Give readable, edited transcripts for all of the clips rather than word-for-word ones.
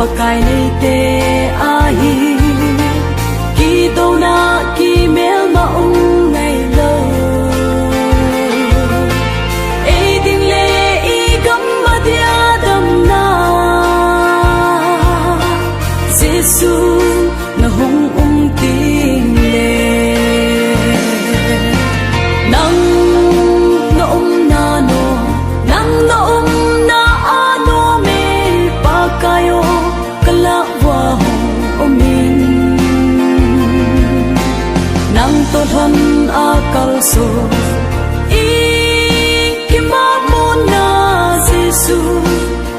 pakai leite ahi ki dona ki mel ma ngai lo e ding le I gam ma dia dam na Giêsu na hong ting le nang no na no nang no na ano me pa kayo kala wa hong omin nang to han akal so I kima mo na Giêsu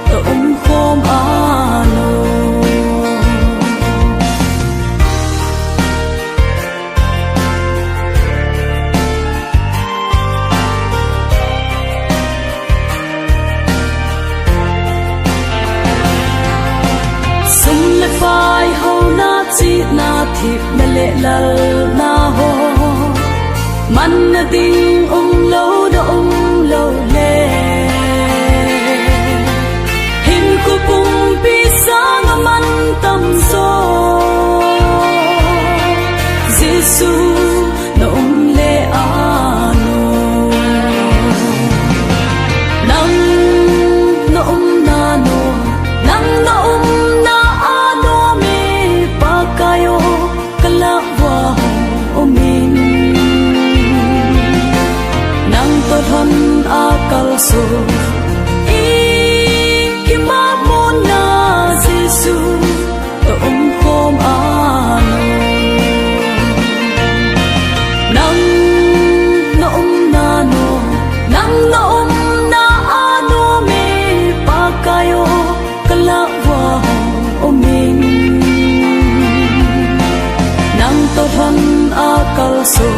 to khom ano phai hầu na chi na thip na le lal na ho man na ding lo le hin ku pung pi sang man tam so Giêsu na le ano nang no na no nang no kayo kalawa omin nang todhan akal so I kima mo na Giêsu khom ano nang noom na no nang noom na ano me pa kayo kalawa omin to than akal so